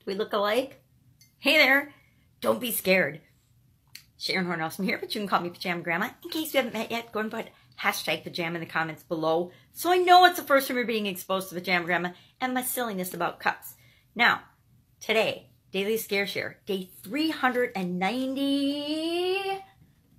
Do we look alike? Hey there, don't be scared. Sharon Horne-Ellstrom here, but you can call me Pajama Grandma. In case you haven't met yet, go and put hashtag pajama in the comments below so I know it's the first time you're being exposed to Pajama Grandma and my silliness about cups. Now, today, Daily Scare Share, day 390.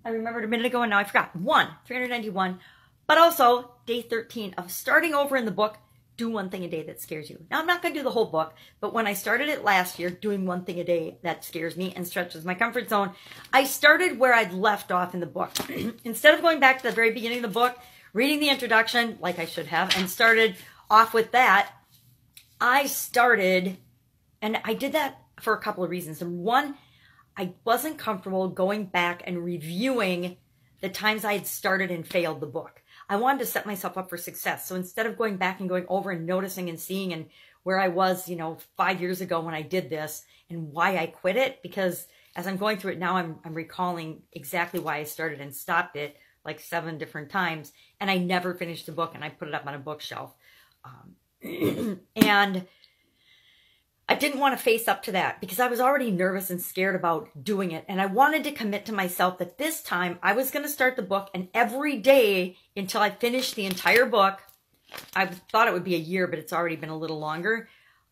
I remembered a minute ago and now I forgot. 391. But also, day 13 of starting over in the book, Do One Thing a Day That Scares You. Now, I'm not going to do the whole book, but when I started it last year, doing one thing a day that scares me and stretches my comfort zone, I started where I'd left off in the book. Instead of going back to the very beginning of the book, reading the introduction, like I should have, and started off with that, I started, and I did that for a couple of reasons. And one, I wasn't comfortable going back and reviewing the times I had started and failed the book. I wanted to set myself up for success. So instead of going back and going over and noticing and seeing and where I was, 5 years ago when I did this and why I quit it, because as I'm going through it now, I'm recalling exactly why I started and stopped it like 7 different times. And I never finished the book and I put it up on a bookshelf. And I didn't want to face up to that because I was already nervous and scared about doing it. And I wanted to commit to myself that this time I was going to start the book, and every day until I finished the entire book, I thought it would be a year, but it's already been a little longer.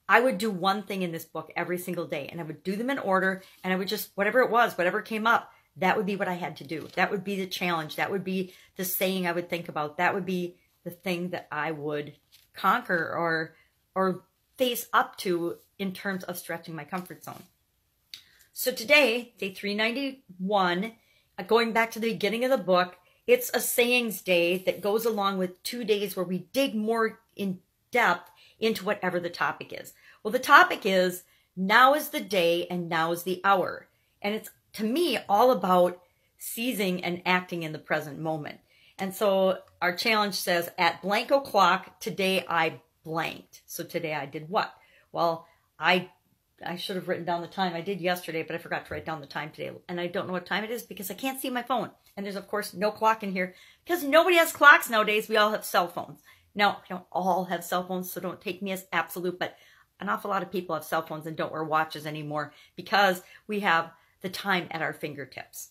I would do one thing in this book every single day, and I would do them in order, and I would just, whatever it was, whatever came up, that would be what I had to do. That would be the challenge. That would be the saying I would think about. That would be the thing that I would conquer or face up to in terms of stretching my comfort zone. So today, day 391, going back to the beginning of the book, it's a sayings day that goes along with 2 days where we dig more in depth into whatever the topic is. Well, the topic is, now is the day and now is the hour. And it's, to me, all about seizing and acting in the present moment. And so our challenge says, at blank o'clock, today I blanked. So today I did what? Well, I should have written down the time. I did yesterday, but I forgot to write down the time today. And I don't know what time it is because I can't see my phone. And there's, of course, no clock in here because nobody has clocks nowadays. We all have cell phones. Now, we don't all have cell phones, so don't take me as absolute, but an awful lot of people have cell phones and don't wear watches anymore because we have the time at our fingertips.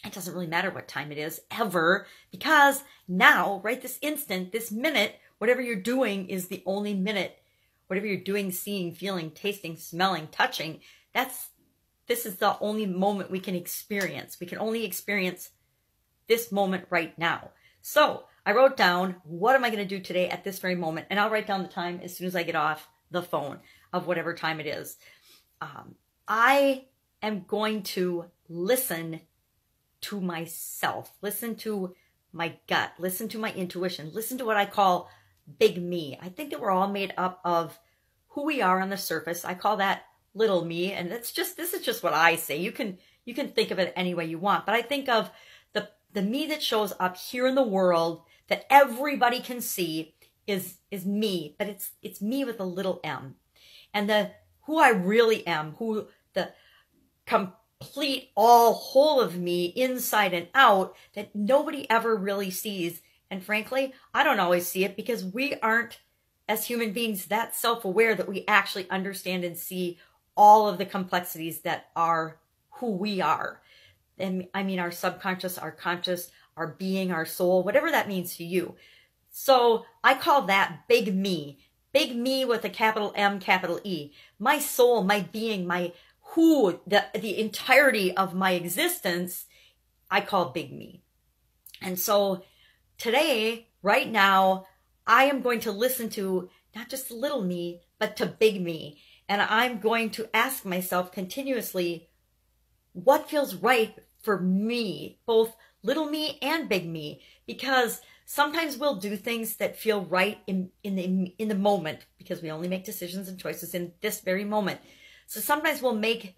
It doesn't really matter what time it is, ever, because now, right this instant, this minute, whatever you're doing is the only minute. Whatever you're doing, seeing, feeling, tasting, smelling, touching, this is the only moment we can experience. We can only experience this moment right now. So I wrote down, what am I going to do today at this very moment? And I'll write down the time as soon as I get off the phone of whatever time it is. I am going to listen to myself, listen to my gut, listen to my intuition, listen to what I call big me. I think that we're all made up of who we are on the surface. I call that little me, and this is just what I say. You can think of it any way you want, but I think of the me that shows up here in the world that everybody can see is me, but it's me with a little m. And the who I really am, who the complete all whole of me inside and out that nobody ever really sees. And frankly, I don't always see it because we aren't, as human beings, that self-aware that we actually understand and see all of the complexities that are who we are. And I mean, our subconscious, our conscious, our being, our soul, whatever that means to you. So I call that big me with a capital M, capital E. My soul, my being, my who, the entirety of my existence, I call big me. And so today, right now, I am going to listen to not just little me, but to big me. And I'm going to ask myself continuously, what feels right for me, both little me and big me? Because sometimes we'll do things that feel right in the moment, because we only make decisions and choices in this very moment. So sometimes we'll make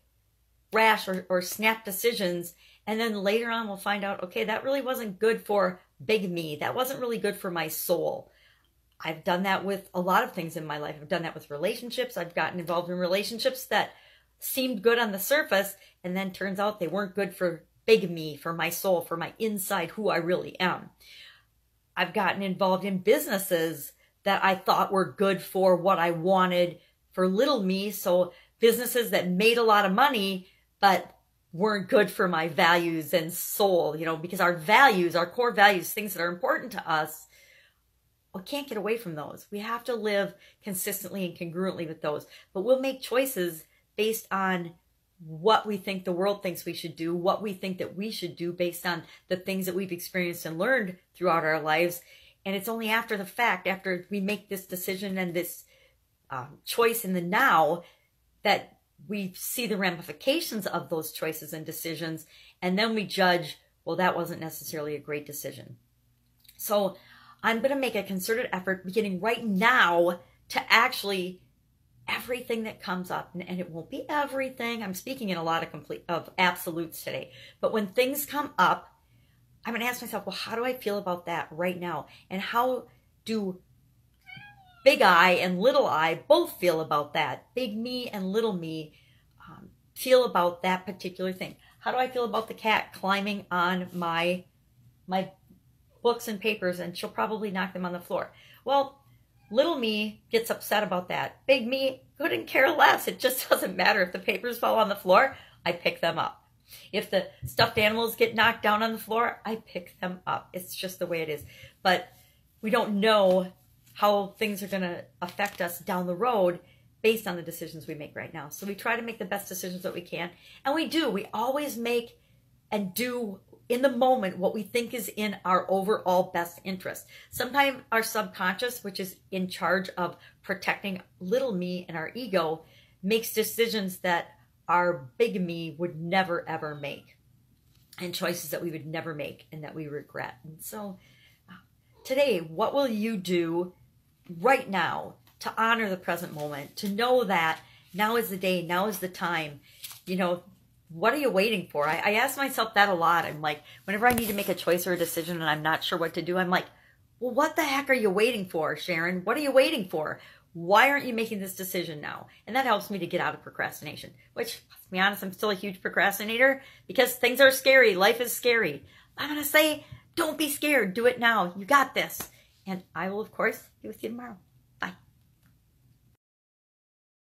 rash or snap decisions, and then later on we'll find out, okay, that really wasn't good for big me. That wasn't really good for my soul. I've done that with a lot of things in my life. I've done that with relationships. I've gotten involved in relationships that seemed good on the surface, and then turns out they weren't good for big me, for my soul, for my inside, who I really am. I've gotten involved in businesses that I thought were good for what I wanted for little me. So businesses that made a lot of money, but weren't good for my values and soul, because our values, our core values, things that are important to us, we can't get away from those. We have to live consistently and congruently with those. But we'll make choices based on what we think the world thinks we should do, what we think that we should do based on the things that we've experienced and learned throughout our lives. And it's only after the fact, after we make this decision and this choice in the now, that we see the ramifications of those choices and decisions. And then we judge, well, that wasn't necessarily a great decision. So I'm going to make a concerted effort beginning right now to actually, everything that comes up, and it won't be everything. I'm speaking in a lot of absolutes today. But when things come up, I'm going to ask myself, well, how do I feel about that right now? And how do big I and little I both feel about that? Big me and little me feel about that particular thing. How do I feel about the cat climbing on my books and papers, and she'll probably knock them on the floor? Well, little me gets upset about that. Big me couldn't care less. It just doesn't matter. If the papers fall on the floor, I pick them up. If the stuffed animals get knocked down on the floor, I pick them up. It's just the way it is. But we don't know how things are going to affect us down the road based on the decisions we make right now. So we try to make the best decisions that we can. And we do. We always make and do in the moment what we think is in our overall best interest. Sometimes our subconscious, which is in charge of protecting little me and our ego, makes decisions that our big me would never ever make, and choices that we would never make and that we regret. And so today, what will you do right now to honor the present moment, to know that now is the day, now is the time? What are you waiting for? I ask myself that a lot. I'm like, whenever I need to make a choice or a decision and I'm not sure what to do, I'm like, well, what the heck are you waiting for, Sharon? What are you waiting for? Why aren't you making this decision now? And that helps me to get out of procrastination, which, to be honest, I'm still a huge procrastinator because things are scary. Life is scary. I'm going to say, don't be scared. Do it now. You got this. And I will, of course, be with you tomorrow.